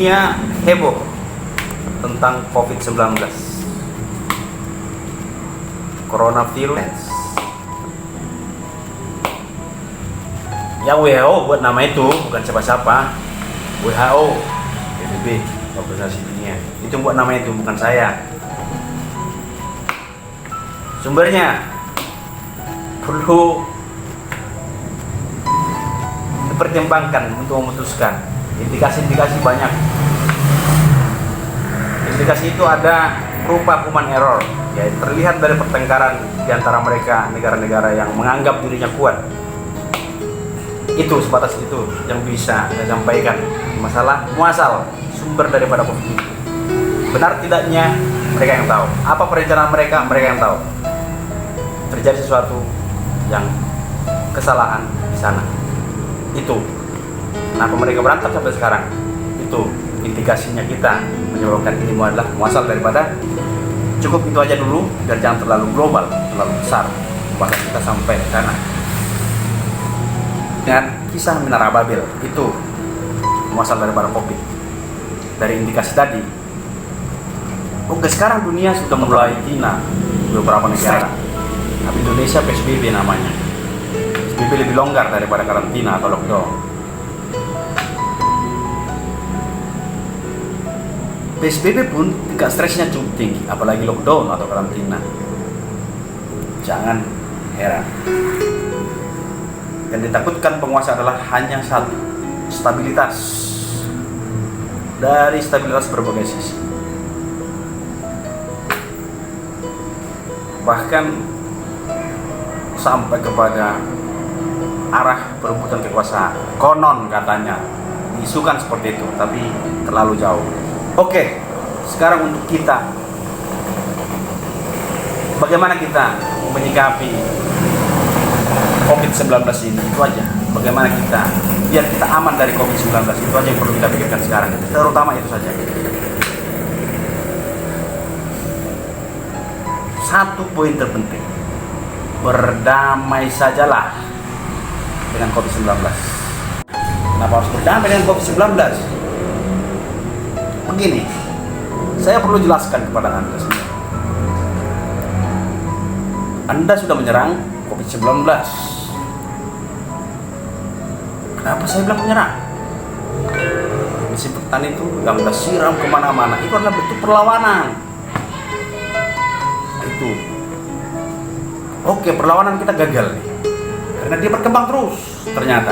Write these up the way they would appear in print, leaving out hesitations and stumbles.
dunia heboh tentang COVID-19, coronavirus. Yang WHO buat nama itu bukan siapa-siapa. WHO, PBB, Organisasi Dunia. Itu buat nama itu, bukan saya. Sumbernya perlu dipertimbangkan untuk memutuskan. Indikasi banyak. Indikasi itu ada berupa human error, ya terlihat dari pertengkaran di antara mereka, negara-negara yang menganggap dirinya kuat. Itu sebatas itu yang bisa saya sampaikan. Masalah muasal sumber daripada COVID itu. Benar tidaknya mereka yang tahu. Apa perencanaan mereka yang tahu. Terjadi sesuatu yang kesalahan di sana. Itu kenapa mereka berantem sampai sekarang. Itu indikasinya kita menyebabkan ini adalah muasal daripada. Cukup itu aja dulu, dan jangan terlalu global, terlalu besar, bahkan kita sampai ke sana. Dan kisah Menara Babel itu muasal daripada COVID. Dari indikasi tadi. Oke, sekarang dunia sudah mulai China, beberapa negara. Tapi Indonesia PSBB namanya. PSBB lebih longgar daripada karantina atau lockdown. PSBB pun tingkat stresnya cukup tinggi, apalagi lockdown atau karantina. Jangan heran. Yang ditakutkan penguasa adalah hanya satu, stabilitas. Dari stabilitas berbagai sisi. Bahkan sampai kepada arah perebutan kekuasaan. Konon katanya diisukan seperti itu, tapi terlalu jauh. Oke, sekarang untuk kita, bagaimana kita menyikapi COVID-19 ini, itu aja. Bagaimana kita biar kita aman dari COVID-19, itu aja yang perlu kita pikirkan sekarang. Terutama itu saja. Satu poin terpenting, berdamai sajalah dengan COVID-19. Kenapa harus berdamai dengan COVID-19? Begini, saya perlu jelaskan kepada Anda semua. Anda sudah menyerang COVID-19. Kenapa saya bilang menyerang? Disinfektan itu yang Anda siram kemana-mana, itu adalah bentuk perlawanan. Itu. Oke, perlawanan kita gagal nih. Karena dia berkembang terus. Ternyata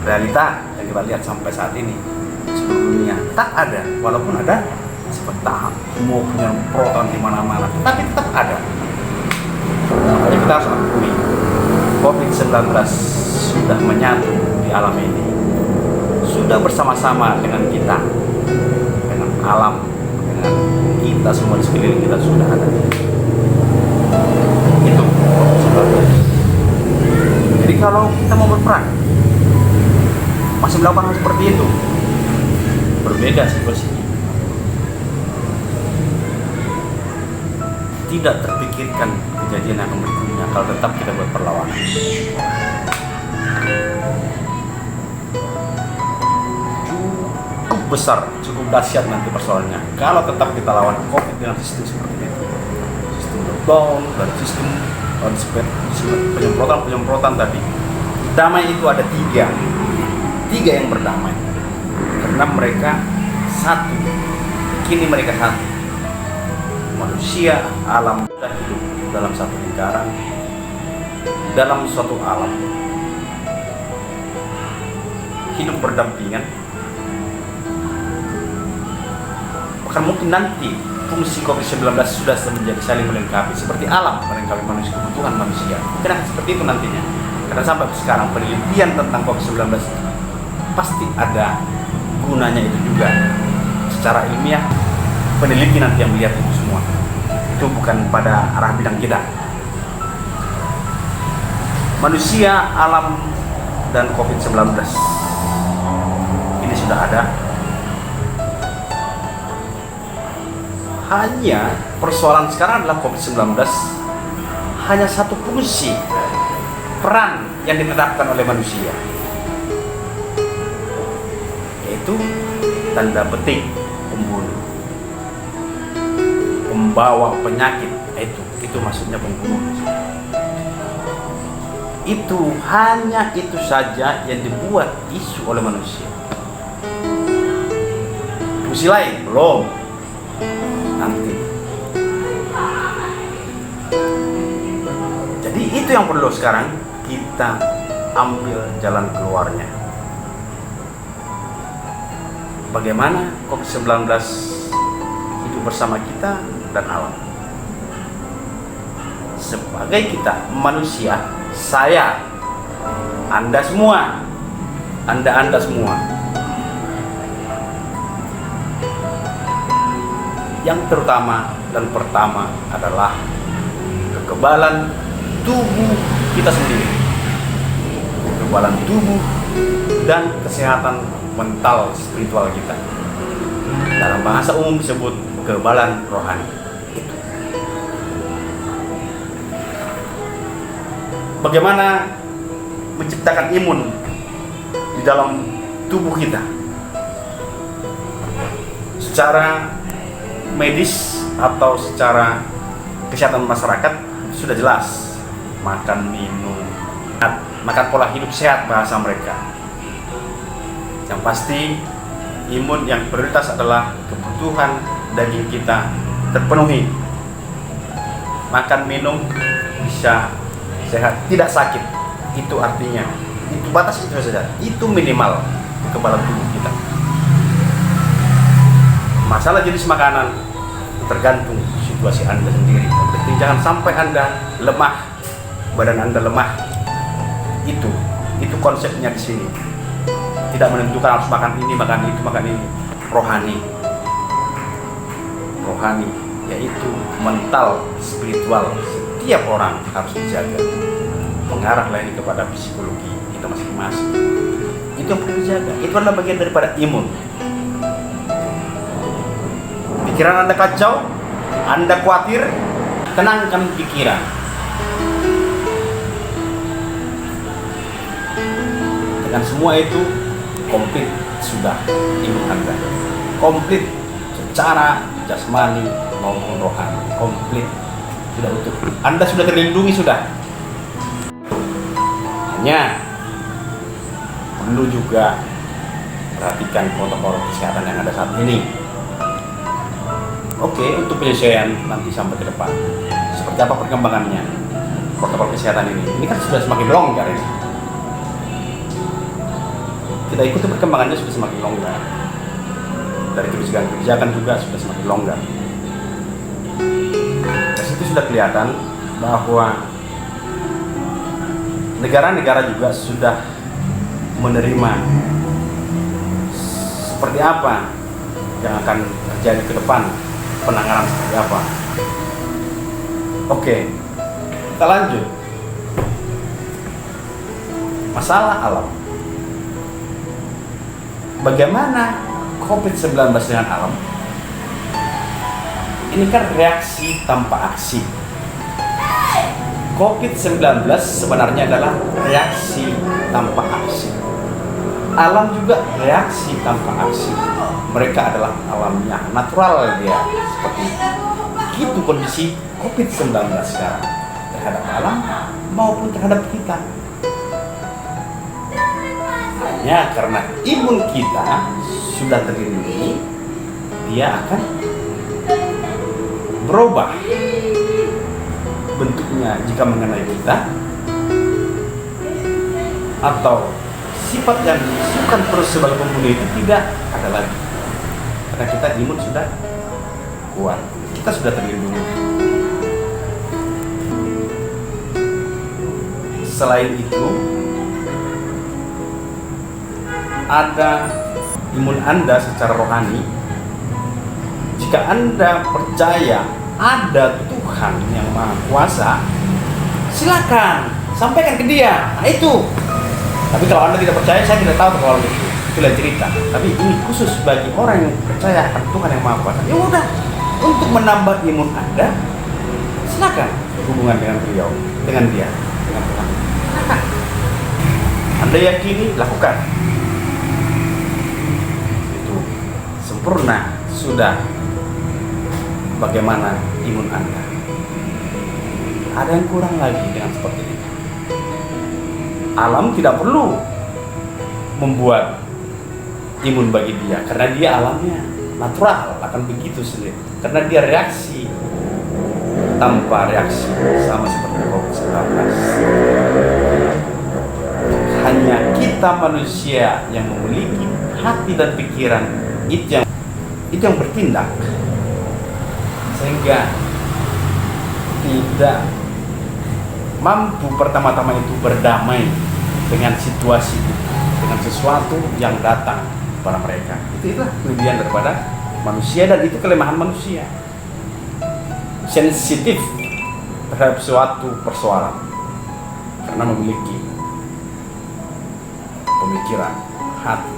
realita yang kita lihat sampai saat ini seluruh dunia tak ada, walaupun ada seperti semua penyemprotan di mana-mana, tapi tetap ada. Jadi kita harus akui COVID-19 sudah menyatu di alam ini, sudah bersama-sama dengan kita, dengan alam, dengan kita semua di sekeliling kita sudah ada. Itu COVID-19. Jadi kalau kita mau berperang, masih melakukan hal seperti itu, berbeda situasinya. Tidak terpikirkan kejadian yang berikutnya kalau tetap kita buat perlawanan. Cukup besar, cukup dahsyat nanti persoalannya kalau tetap kita lawan COVID dengan sistem seperti itu. Sistem lockdown dan sistem penyemprotan tadi. Damai itu ada tiga yang berdamai. Karena mereka satu, kini mereka satu. Manusia, alam, dan hidup dalam satu lingkaran, dalam suatu alam. Hidup berdampingan. Bahkan mungkin nanti fungsi COVID-19 sudah menjadi saling melengkapi, seperti alam melengkapi manusia, kebutuhan manusia. Mungkin akan seperti itu nantinya. Karena sampai sekarang penelitian tentang COVID-19 pasti ada gunanya itu juga. Secara ilmiah, peneliti nanti yang melihat itu semua. Itu bukan pada arah bidang kita. Manusia, alam, dan COVID-19 ini sudah ada. Hanya persoalan sekarang adalah COVID-19 hanya satu fungsi, peran yang ditetapkan oleh manusia, yaitu tanda petik pembunuh, pembawa penyakit. Itu maksudnya pembunuh. Itu hanya itu saja yang dibuat isu oleh manusia. Fungsi lain belum, nanti. Jadi itu yang perlu sekarang kita ambil jalan keluarnya. Bagaimana COVID-19 hidup bersama kita dan alam. Sebagai kita manusia, saya, Anda semua, Anda semua, yang terutama dan pertama adalah kekebalan tubuh kita sendiri, kekebalan tubuh dan kesehatan mental spiritual kita. Dalam bahasa umum disebut kekebalan rohani. Bagaimana menciptakan imun di dalam tubuh kita? Secara medis atau secara kesehatan masyarakat sudah jelas. Makan, minum, makan pola hidup sehat bahasa mereka. Yang pasti imun yang prioritas adalah kebutuhan daging kita terpenuhi. Makan, minum bisa sehat, tidak sakit. Itu artinya, itu batas itu saja. Itu minimal kekebalan tubuh kita. Masalah jenis makanan tergantung situasi Anda sendiri. Yang penting jangan sampai Anda lemah, badan Anda lemah. Itu konsepnya di sini. Tidak menentukan harus makan ini, makan itu, makan ini. Rohani, yaitu mental, spiritual. Setiap orang harus dijaga. Mengarah lagi kepada psikologi kita masing-masing. Itu yang perlu dijaga. Itu adalah bagian daripada imun. Pikiran Anda kacau, Anda khawatir, tenangkan pikiran. Dengan semua itu komplit sudah imun Anda. Komplit secara jasmani maupun rohani. Komplit. Sudah utuh. Anda sudah terlindungi sudah. Hanya perlu juga perhatikan protokol kesehatan yang ada saat ini. Oke, untuk penyesuaian nanti sampai ke depan. Seperti apa perkembangannya protokol kesehatan ini? Ini kan sudah semakin longgar ini. Kita ikuti perkembangannya sudah semakin longgar. Dari kebijakan juga sudah semakin longgar. Sudah kelihatan bahwa negara-negara juga sudah menerima seperti apa yang akan terjadi ke depan, penanganan seperti apa. Oke, kita lanjut. Masalah alam. Bagaimana COVID-19 dengan alam? Ini kan reaksi tanpa aksi. COVID-19 sebenarnya adalah reaksi tanpa aksi. Alam juga reaksi tanpa aksi. Mereka adalah alamnya, natural dia. Seperti itu kondisi COVID-19 sekarang terhadap alam maupun terhadap kita. Hanya karena imun kita sudah terlindungi, dia akan berubah bentuknya jika mengenai kita, atau sifat yang disukan terus sebagai pembunuh itu tidak ada lagi karena kita imun sudah kuat, kita sudah terlindungi. Selain itu, ada imun Anda secara rohani. Jika Anda percaya ada Tuhan yang Maha Kuasa, silakan sampaikan ke dia. Nah, itu. Tapi kalau Anda tidak percaya, saya tidak tahu kalau itu lain cerita. Tapi ini khusus bagi orang yang percaya akan Tuhan yang Maha Kuasa. Ya udah, untuk menambah imun Anda, silakan hubungan dengan beliau, dengan dia, dengan Tuhan. Silakan. Anda yakini, lakukan. Itu. sempurna sudah, bagaimana imun Anda? Ada yang kurang lagi dengan seperti ini. Alam tidak perlu membuat imun bagi dia, karena dia alamnya natural akan begitu sendiri. Karena dia reaksi tanpa reaksi, sama seperti COVID-19. Hanya kita manusia yang memiliki hati dan pikiran itu yang bertindak, sehingga tidak mampu pertama-tama itu berdamai dengan situasi itu, dengan sesuatu yang datang kepada mereka. Itulah kelebihan daripada manusia, dan itu kelemahan manusia. Sensitif terhadap suatu persoalan karena memiliki pemikiran, hati.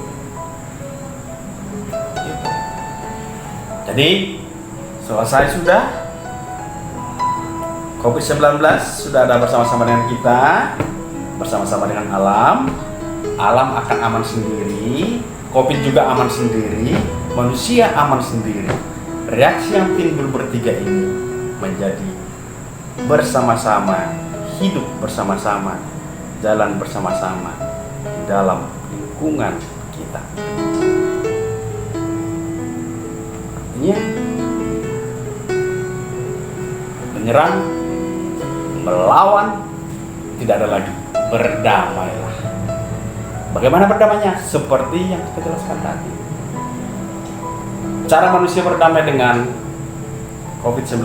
Gitu. Jadi selesai sudah COVID-19, sudah ada bersama-sama dengan kita, bersama-sama dengan alam. Alam akan aman sendiri, COVID juga aman sendiri, manusia aman sendiri. Reaksi yang timbul bertiga ini menjadi bersama-sama, hidup bersama-sama, jalan bersama-sama di dalam lingkungan kita. Artinya menyerang, melawan tidak ada lagi, berdamailah. Bagaimana berdamainya? Seperti yang kita jelaskan tadi. Cara manusia berdamai dengan COVID-19,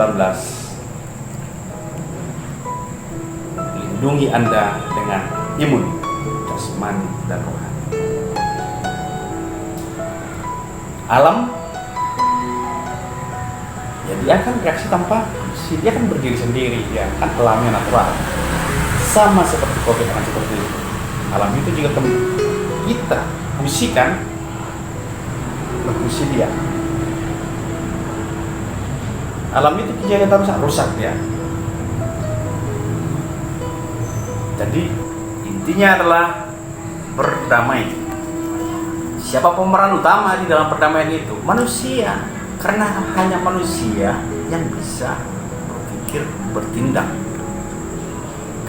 lindungi Anda dengan imun jasmani dan rohani. Alam, ya dia akan reaksi tanpa dia akan berdiri sendiri, dia kan alamnya natural, sama seperti COVID kan seperti itu. Alam itu juga kita fungsikan berfungsi dia. Alam itu kejadian rusak dia. Jadi intinya adalah berdamai. Siapa pemeran utama di dalam perdamaian itu? Manusia, karena hanya manusia yang bisa berpikir, bertindak.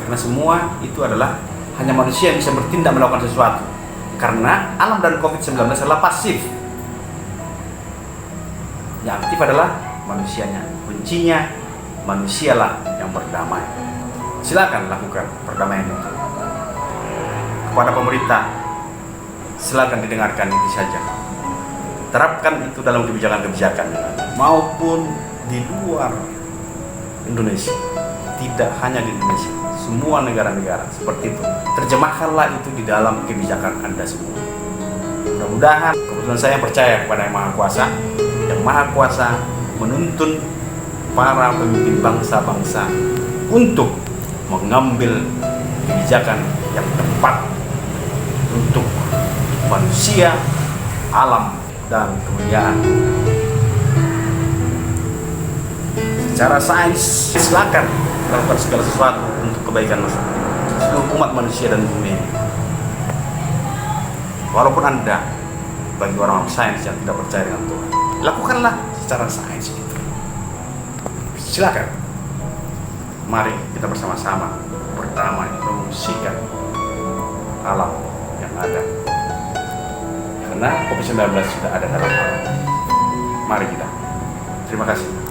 Karena semua itu adalah hanya manusia yang bisa bertindak melakukan sesuatu. Karena alam dan COVID-19 adalah pasif. Yang aktif adalah manusianya. Kuncinya manusialah yang berdamai. Silakan lakukan perdamaian itu. Kepada pemerintah, silakan didengarkan itu saja. Terapkan itu dalam kebijakan-kebijakan maupun di luar Indonesia. Tidak hanya di Indonesia, semua negara-negara seperti itu. Terjemahkanlah itu di dalam kebijakan Anda semua. Mudah-mudahan, kebetulan saya percaya kepada Yang Maha Kuasa. Yang Maha Kuasa menuntun para pemimpin bangsa-bangsa untuk mengambil kebijakan yang tepat untuk manusia, alam, dan kemuliaan. Secara sains, silakan melakukan segala sesuatu untuk kebaikan seluruh umat manusia dan bumi. Walaupun Anda bagi orang sains yang tidak percaya dengan Tuhan, lakukanlah secara sains itu. Silakan. Mari kita bersama-sama berdamai, mengungsikan alam yang ada. Karena COVID-19 sudah ada dalam alam. Mari kita. Terima kasih.